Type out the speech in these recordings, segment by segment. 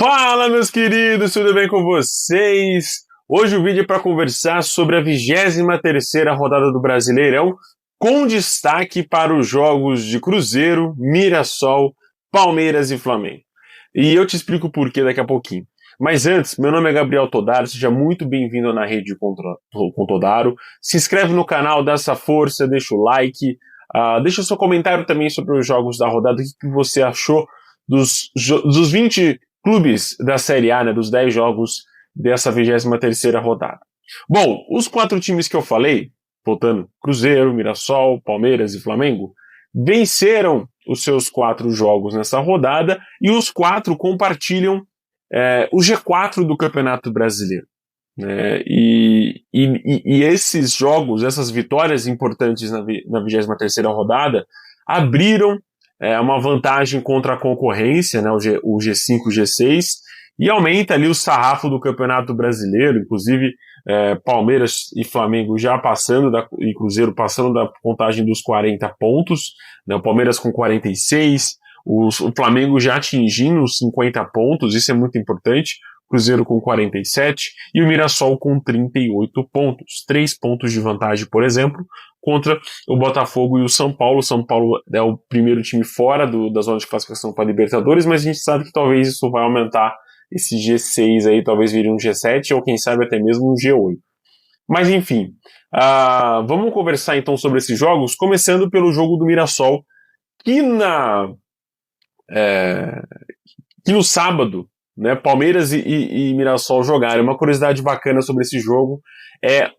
Fala, meus queridos, tudo bem com vocês? Hoje o vídeo é para conversar sobre a 23ª rodada do Brasileirão, com destaque para os jogos de Cruzeiro, Mirassol, Palmeiras e Flamengo. E eu te explico o porquê daqui a pouquinho. Mas antes, meu nome é Gabriel Todaro, seja muito bem-vindo na Rede com Todaro. Se inscreve no canal, dá essa força, deixa o like, deixa o seu comentário também sobre os jogos da rodada, o que você achou dos 20 clubes da Série A, né, dos 10 jogos dessa 23ª rodada. Bom, os 4 times que eu falei, voltando, Cruzeiro, Mirassol, Palmeiras e Flamengo, venceram os seus 4 jogos nessa rodada e os 4 compartilham o G4 do Campeonato Brasileiro. E esses jogos, essas vitórias importantes na 23ª rodada, abriram uma vantagem contra a concorrência, né, o G5 e o G6, e aumenta ali o sarrafo do Campeonato Brasileiro, inclusive Palmeiras e Flamengo já passando, e Cruzeiro passando da contagem dos 40 pontos, né, o Palmeiras com 46, o Flamengo já atingindo os 50 pontos, isso é muito importante, Cruzeiro com 47 e o Mirassol com 38 pontos. 3 pontos de vantagem, por exemplo, contra o Botafogo e o São Paulo. O São Paulo é o primeiro time fora da zona de classificação para a Libertadores, mas a gente sabe que talvez isso vai aumentar esse G6 aí, talvez vire um G7 ou quem sabe até mesmo um G8. Mas enfim, vamos conversar então sobre esses jogos, começando pelo jogo do Mirassol, que no sábado, né, Palmeiras e Mirassol jogaram. Uma curiosidade bacana sobre esse jogo é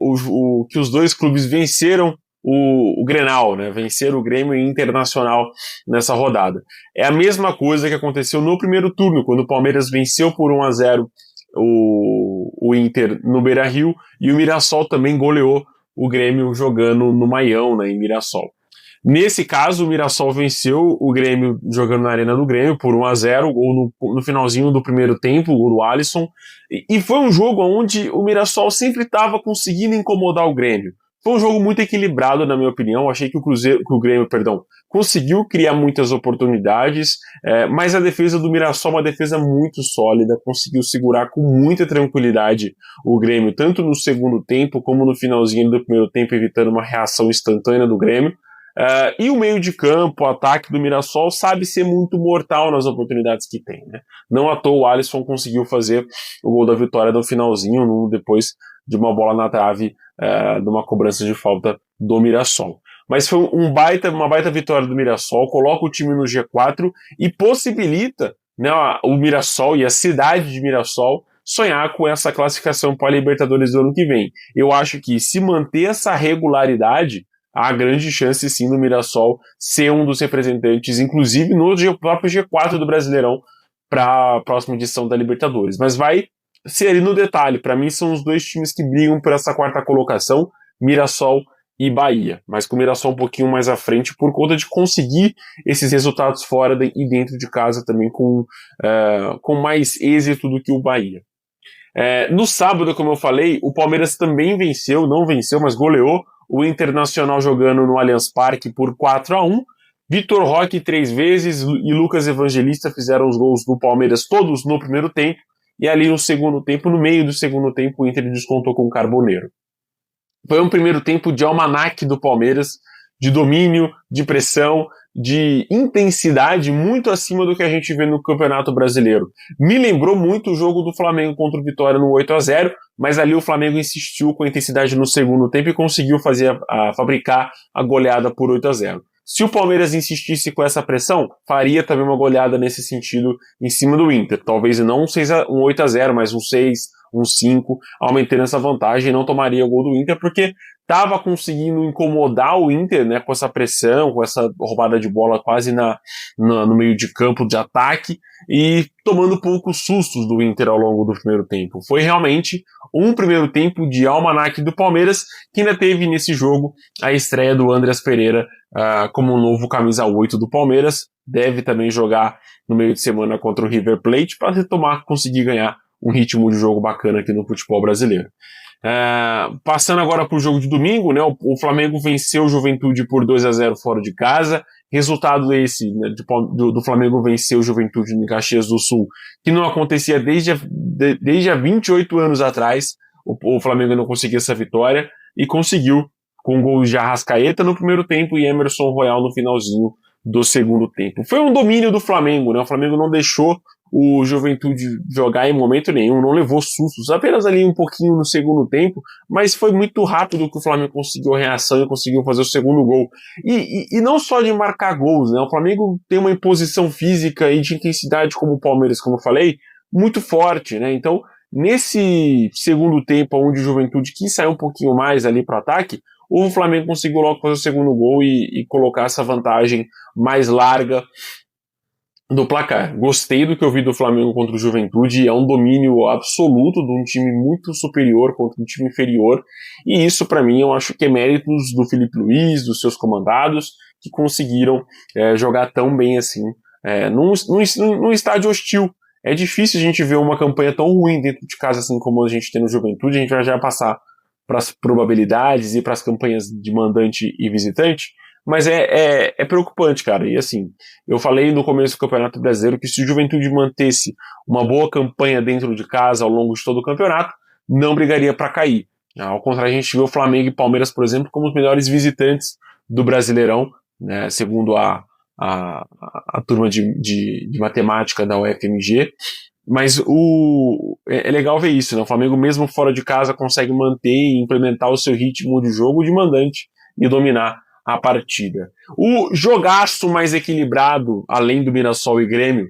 que os dois clubes venceram o Grenal, né, venceram o Grêmio e Internacional nessa rodada. É a mesma coisa que aconteceu no primeiro turno, quando o Palmeiras venceu por 1-0 o Inter no Beira-Rio e o Mirassol também goleou o Grêmio jogando no Maião, né, em Mirassol. Nesse caso, o Mirassol venceu o Grêmio jogando na Arena do Grêmio por 1-0, gol no finalzinho do primeiro tempo, o gol do Alisson. E foi um jogo onde o Mirassol sempre estava conseguindo incomodar o Grêmio. Foi um jogo muito equilibrado, na minha opinião. Achei que o Grêmio conseguiu criar muitas oportunidades, mas a defesa do Mirassol é uma defesa muito sólida, conseguiu segurar com muita tranquilidade o Grêmio, tanto no segundo tempo como no finalzinho do primeiro tempo, evitando uma reação instantânea do Grêmio. E o meio de campo, o ataque do Mirassol sabe ser muito mortal nas oportunidades que tem, né? Não à toa o Alisson conseguiu fazer o gol da vitória no finalzinho, depois de uma bola na trave, de uma cobrança de falta do Mirassol. Mas foi uma baita vitória do Mirassol, coloca o time no G4 e possibilita, né, o Mirassol e a cidade de Mirassol sonhar com essa classificação para a Libertadores do ano que vem. Eu acho que se manter essa regularidade, há grande chance sim do Mirassol ser um dos representantes, inclusive no próprio G4 do Brasileirão, para a próxima edição da Libertadores. Mas vai ser ali no detalhe. Para mim são os dois times que brigam por essa quarta colocação, Mirassol e Bahia. Mas com o Mirassol um pouquinho mais à frente por conta de conseguir esses resultados fora e dentro de casa também com mais êxito do que o Bahia. No sábado, como eu falei, o Palmeiras também não venceu, mas goleou o Internacional jogando no Allianz Parque por 4-1. Vitor Roque 3 vezes e Lucas Evangelista fizeram os gols do Palmeiras todos no primeiro tempo, e ali no segundo tempo, no meio do segundo tempo, o Inter descontou com o Carboneiro. Foi um primeiro tempo de almanaque do Palmeiras, de domínio, de pressão, de intensidade muito acima do que a gente vê no Campeonato Brasileiro. Me lembrou muito o jogo do Flamengo contra o Vitória no 8-0, mas ali o Flamengo insistiu com a intensidade no segundo tempo e conseguiu fabricar a goleada por 8-0. Se o Palmeiras insistisse com essa pressão, faria também uma goleada nesse sentido em cima do Inter. Talvez não um 8-0, mas um 6, um 5, aumentando essa vantagem, não tomaria o gol do Inter, porque estava conseguindo incomodar o Inter, né, com essa pressão, com essa roubada de bola quase no meio de campo de ataque e tomando poucos sustos do Inter ao longo do primeiro tempo. Foi realmente um primeiro tempo de almanaque do Palmeiras, que ainda teve nesse jogo a estreia do Andreas Pereira como um novo camisa 8 do Palmeiras. Deve também jogar no meio de semana contra o River Plate para conseguir ganhar um ritmo de jogo bacana aqui no futebol brasileiro. Passando agora para o jogo de domingo, né, o Flamengo venceu o Juventude por 2-0 fora de casa, Resultado esse, né, do Flamengo vencer o Juventude em Caxias do Sul, que não acontecia desde há 28 anos atrás. O Flamengo não conseguia essa vitória e conseguiu com gols de Arrascaeta no primeiro tempo e Emerson Royal no finalzinho do segundo tempo. Foi um domínio do Flamengo, né? O Flamengo não deixou o Juventude jogar em momento nenhum, não levou sustos, apenas ali um pouquinho no segundo tempo, mas foi muito rápido que o Flamengo conseguiu a reação e conseguiu fazer o segundo gol. E não só de marcar gols, né? O Flamengo tem uma imposição física e de intensidade como o Palmeiras, como eu falei, muito forte, né? Então, nesse segundo tempo, onde o Juventude quis sair um pouquinho mais ali para o ataque, o Flamengo conseguiu logo fazer o segundo gol e colocar essa vantagem mais larga do placar. Gostei do que eu vi do Flamengo contra o Juventude, é um domínio absoluto de um time muito superior contra um time inferior, e isso para mim eu acho que é méritos do Felipe Luiz, dos seus comandados, que conseguiram jogar tão bem assim num estádio hostil. É difícil a gente ver uma campanha tão ruim dentro de casa assim como a gente tem no Juventude. A gente vai já passar para as probabilidades e para as campanhas de mandante e visitante, mas é preocupante, cara. E assim, eu falei no começo do Campeonato Brasileiro que se o Juventude mantesse uma boa campanha dentro de casa ao longo de todo o campeonato, não brigaria para cair. Ao contrário, a gente vê o Flamengo e Palmeiras, por exemplo, como os melhores visitantes do Brasileirão, né, segundo a turma de matemática da UFMG. Mas é legal ver isso, né? O Flamengo, mesmo fora de casa, consegue manter e implementar o seu ritmo de jogo de mandante e dominar a partida. O jogaço mais equilibrado, além do Mirassol e Grêmio,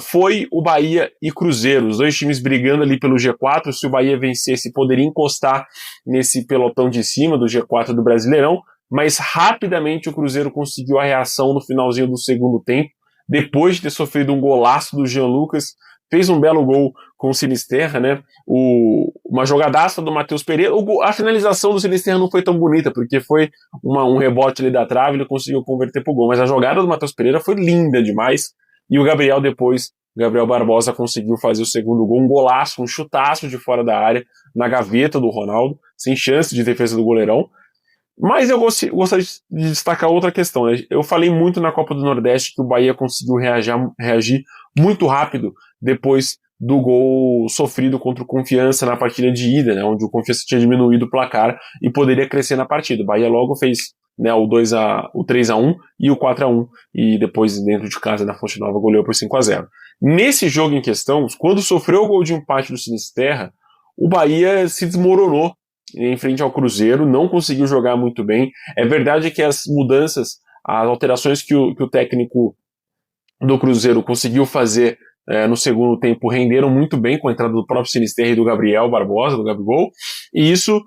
foi o Bahia e Cruzeiro. Os dois times brigando ali pelo G4. Se o Bahia vencesse, poderia encostar nesse pelotão de cima do G4 do Brasileirão, mas rapidamente o Cruzeiro conseguiu a reação no finalzinho do segundo tempo, depois de ter sofrido um golaço do Jean Lucas. Fez um belo gol com o Sinisterra, né? Uma jogadaça do Matheus Pereira. A finalização do Sinisterra não foi tão bonita, porque foi um rebote ali da trave, ele conseguiu converter pro gol. Mas a jogada do Matheus Pereira foi linda demais. E o Gabriel Barbosa conseguiu fazer o segundo gol, um golaço, um chutaço de fora da área, na gaveta do Ronaldo, sem chance de defesa do goleirão. Mas eu gostaria de destacar outra questão, né? Eu falei muito na Copa do Nordeste que o Bahia conseguiu reagir muito rápido depois do gol sofrido contra o Confiança na partida de ida, né? Onde o Confiança tinha diminuído o placar e poderia crescer na partida. O Bahia logo fez, né, o 3-1 e o 4-1, e depois dentro de casa na Fonte Nova goleou por 5-0. Nesse jogo em questão, quando sofreu o gol de empate do Sinisterra, o Bahia se desmoronou em frente ao Cruzeiro, não conseguiu jogar muito bem. É verdade que as mudanças, as alterações que o técnico do Cruzeiro conseguiu fazer no segundo tempo renderam muito bem com a entrada do próprio Sinisterra e do Gabriel Barbosa, do Gabigol, e isso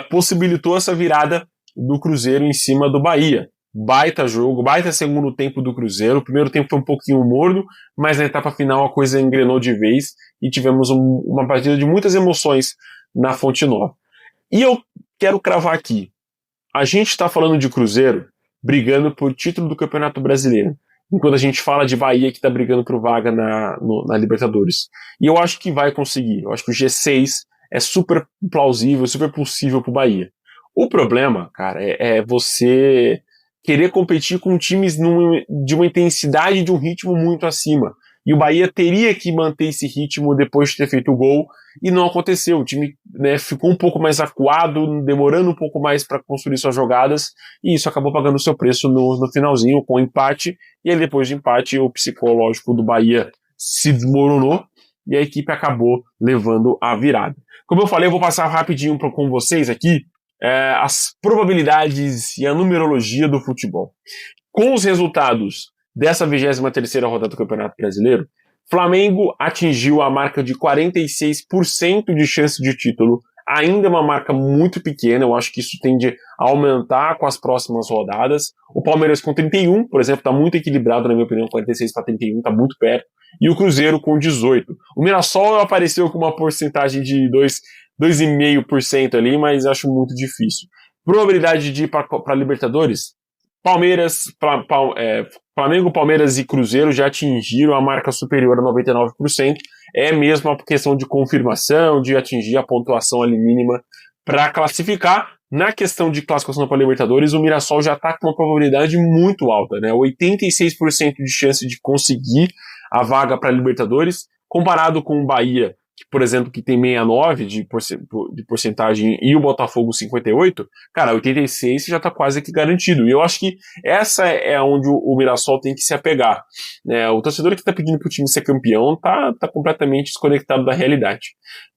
possibilitou essa virada do Cruzeiro em cima do Bahia. Baita jogo, baita segundo tempo do Cruzeiro. O primeiro tempo foi um pouquinho morno, mas na etapa final a coisa engrenou de vez e tivemos uma partida de muitas emoções na Fonte Nova. E eu quero cravar aqui, a gente está falando de Cruzeiro brigando por título do Campeonato Brasileiro, enquanto a gente fala de Bahia que está brigando por vaga na Libertadores. E eu acho que vai conseguir, eu acho que o G6 é super plausível, super possível para o Bahia. O problema, cara, é você querer competir com times de uma intensidade, de um ritmo muito acima. E o Bahia teria que manter esse ritmo depois de ter feito o gol, e não aconteceu. O time, né, ficou um pouco mais acuado, demorando um pouco mais para construir suas jogadas, e isso acabou pagando o seu preço no finalzinho, com o empate, e aí depois de empate o psicológico do Bahia se desmoronou, e a equipe acabou levando a virada. Como eu falei, eu vou passar rapidinho com vocês aqui as probabilidades e a numerologia do futebol. Com os resultados dessa 23ª rodada do Campeonato Brasileiro, Flamengo atingiu a marca de 46% de chance de título, ainda é uma marca muito pequena, eu acho que isso tende a aumentar com as próximas rodadas. O Palmeiras com 31, por exemplo, está muito equilibrado, na minha opinião, 46 para 31, está muito perto, e o Cruzeiro com 18. O Mirassol apareceu com uma porcentagem de 2,5% ali, mas acho muito difícil. Probabilidade de ir para Libertadores? Flamengo, Palmeiras e Cruzeiro já atingiram a marca superior a 99%. É mesmo uma questão de confirmação, de atingir a pontuação ali mínima para classificar. na questão de classificação para Libertadores, o Mirassol já está com uma probabilidade muito alta, né? 86% de chance de conseguir a vaga para Libertadores, comparado com o Bahia, que, por exemplo, que tem 69 de porcentagem e o Botafogo 58, cara, 86 já está quase que garantido. E eu acho que essa é onde o Mirassol tem que se apegar, né? O torcedor que está pedindo para o time ser campeão tá completamente desconectado da realidade.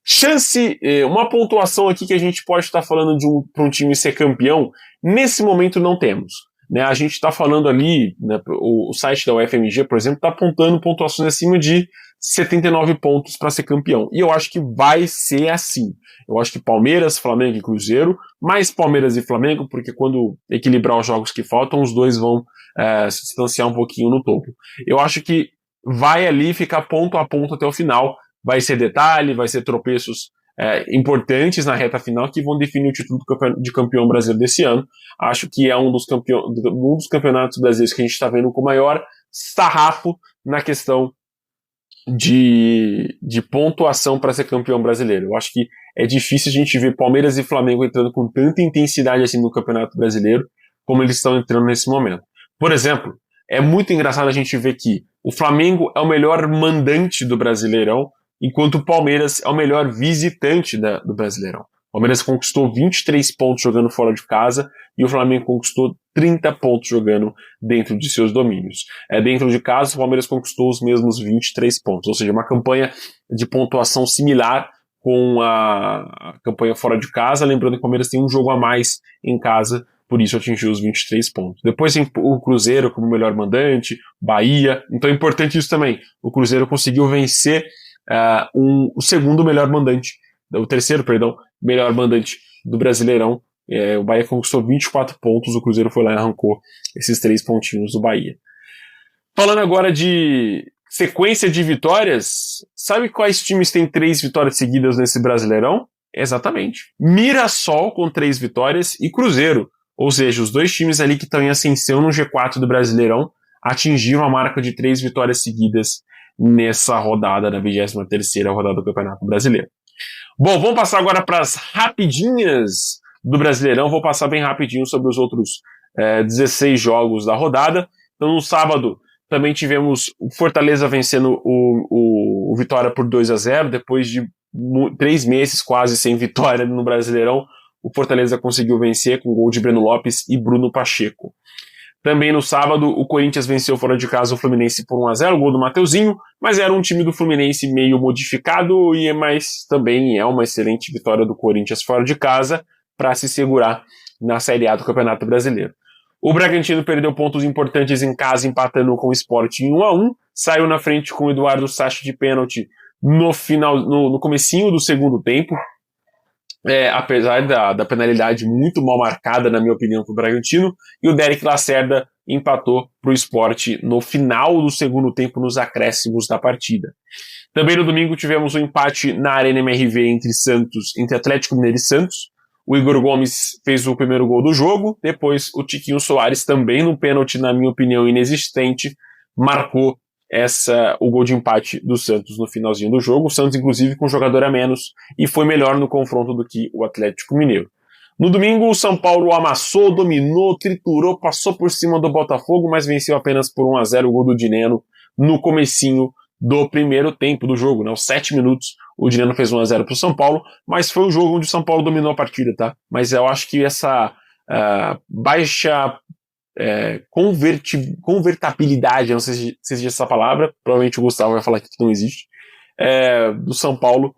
Chance, uma pontuação aqui que a gente pode estar falando para um time ser campeão, nesse momento não temos. Né, a gente está falando ali, né, o site da UFMG, por exemplo, está apontando pontuações acima de 79 pontos para ser campeão. E eu acho que vai ser assim. Eu acho que Palmeiras, Flamengo e Cruzeiro, mais Palmeiras e Flamengo, porque quando equilibrar os jogos que faltam, os dois vão se distanciar um pouquinho no topo. Eu acho que vai ali ficar ponto a ponto até o final. Vai ser detalhe, vai ser tropeços importantes na reta final que vão definir o título de campeão brasileiro desse ano. Acho que é um dos campeonatos brasileiros que a gente está vendo com maior sarrafo na questão de pontuação para ser campeão brasileiro. Eu acho que é difícil a gente ver Palmeiras e Flamengo entrando com tanta intensidade assim no Campeonato Brasileiro como eles estão entrando nesse momento. Por exemplo, é muito engraçado a gente ver que o Flamengo é o melhor mandante do Brasileirão, enquanto o Palmeiras é o melhor visitante do Brasileirão. O Palmeiras conquistou 23 pontos jogando fora de casa e o Flamengo conquistou 30 pontos jogando dentro de seus domínios. Dentro de casa, o Palmeiras conquistou os mesmos 23 pontos, ou seja, uma campanha de pontuação similar com a campanha fora de casa, lembrando que o Palmeiras tem um jogo a mais em casa, por isso atingiu os 23 pontos. Depois tem o Cruzeiro como melhor mandante, Bahia, então é importante isso também. O Cruzeiro conseguiu vencer o segundo melhor mandante, o terceiro, perdão, melhor mandante do Brasileirão. O Bahia conquistou 24 pontos, o Cruzeiro foi lá e arrancou esses 3 pontinhos do Bahia. Falando agora de sequência de vitórias, sabe quais times têm 3 vitórias seguidas nesse Brasileirão? Exatamente. Mirassol com 3 vitórias e Cruzeiro, ou seja, os dois times ali que estão em ascensão no G4 do Brasileirão atingiram a marca de 3 vitórias seguidas nessa rodada, na 23ª rodada do Campeonato Brasileiro. Bom, vamos passar agora para as rapidinhas do Brasileirão. Vou passar bem rapidinho sobre os outros 16 jogos da rodada. Então, no sábado, também tivemos o Fortaleza vencendo o Vitória por 2-0, depois de 3 meses quase sem vitória no Brasileirão. O Fortaleza conseguiu vencer com gol de Breno Lopes e Bruno Pacheco. Também no sábado, o Corinthians venceu fora de casa o Fluminense por 1-0, gol do Mateuzinho, mas era um time do Fluminense meio modificado, mas também é uma excelente vitória do Corinthians fora de casa para se segurar na Série A do Campeonato Brasileiro. O Bragantino perdeu pontos importantes em casa, empatando com o Sport em 1-1, saiu na frente com o Eduardo Sacha de pênalti no comecinho do segundo tempo, apesar da penalidade muito mal marcada, na minha opinião, para o Bragantino, e o Derek Lacerda empatou para o Sport no final do segundo tempo, nos acréscimos da partida. Também no domingo tivemos um empate na Arena MRV entre Atlético Mineiro e Santos. O Igor Gomes fez o primeiro gol do jogo, depois o Tiquinho Soares, também no pênalti, na minha opinião, inexistente, marcou o gol de empate do Santos no finalzinho do jogo. O Santos, inclusive, com um jogador a menos, e foi melhor no confronto do que o Atlético Mineiro. No domingo, o São Paulo amassou, dominou, triturou, passou por cima do Botafogo, mas venceu apenas por 1-0 o gol do Dineno no comecinho do primeiro tempo do jogo, né? Aos 7 minutos, o Dineno fez 1-0 para o São Paulo, mas foi um jogo onde o São Paulo dominou a partida, tá? Mas eu acho que essa baixa convertibilidade, eu não sei se existe essa palavra, provavelmente o Gustavo vai falar que não existe, do São Paulo,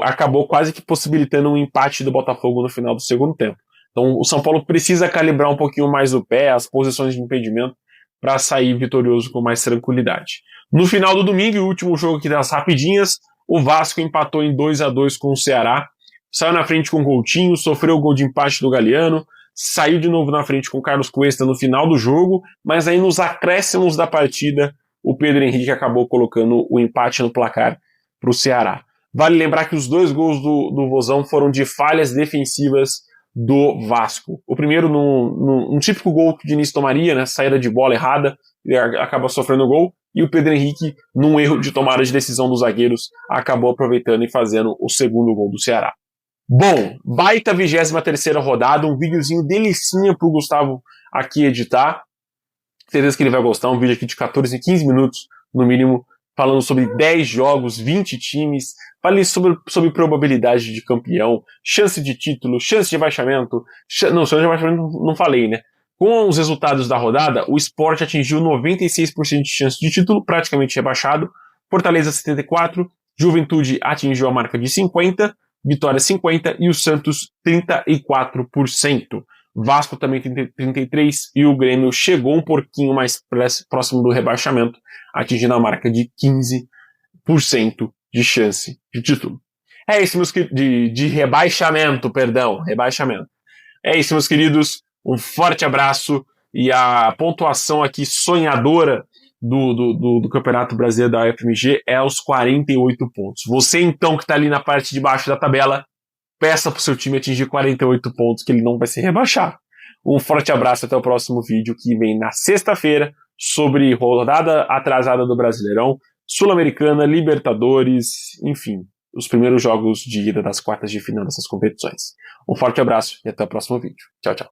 acabou quase que possibilitando um empate do Botafogo no final do segundo tempo. Então o São Paulo precisa calibrar um pouquinho mais o pé, as posições de impedimento, para sair vitorioso com mais tranquilidade. No final do domingo, o último jogo aqui das rapidinhas, o Vasco empatou em 2-2 com o Ceará, saiu na frente com o Coutinho, sofreu o gol de empate do Galeano, saiu de novo na frente com o Carlos Cuesta no final do jogo, mas aí nos acréscimos da partida, o Pedro Henrique acabou colocando o empate no placar para o Ceará. Vale lembrar que os 2 gols do Vozão foram de falhas defensivas do Vasco. O primeiro num típico gol que o Diniz tomaria, né, saída de bola errada, ele acaba sofrendo o gol, e o Pedro Henrique, num erro de tomada de decisão dos zagueiros, acabou aproveitando e fazendo o segundo gol do Ceará. Bom, baita 23ª rodada, um videozinho delicinha pro Gustavo aqui editar. Certeza que ele vai gostar, um vídeo aqui de 14, 15 minutos, no mínimo, falando sobre 10 jogos, 20 times, falei sobre probabilidade de campeão, chance de título, chance de rebaixamento, chance de rebaixamento não falei, né? Com os resultados da rodada, o Sport atingiu 96% de chance de título, praticamente rebaixado, Fortaleza 74%, Juventude atingiu a marca de 50%, Vitória 50% e o Santos 34%. Vasco também tem 33% e o Grêmio chegou um pouquinho mais próximo do rebaixamento, atingindo a marca de 15% de chance de título. É isso, meus queridos. De rebaixamento, perdão. Rebaixamento. É isso, meus queridos. Um forte abraço e a pontuação aqui sonhadora do Campeonato Brasileiro da UFMG é aos 48 pontos. Você, então, que está ali na parte de baixo da tabela, peça para o seu time atingir 48 pontos, que ele não vai se rebaixar. Um forte abraço, até o próximo vídeo, que vem na sexta-feira, sobre rodada atrasada do Brasileirão, Sul-Americana, Libertadores, enfim, os primeiros jogos de ida das quartas de final dessas competições. Um forte abraço e até o próximo vídeo. Tchau, tchau.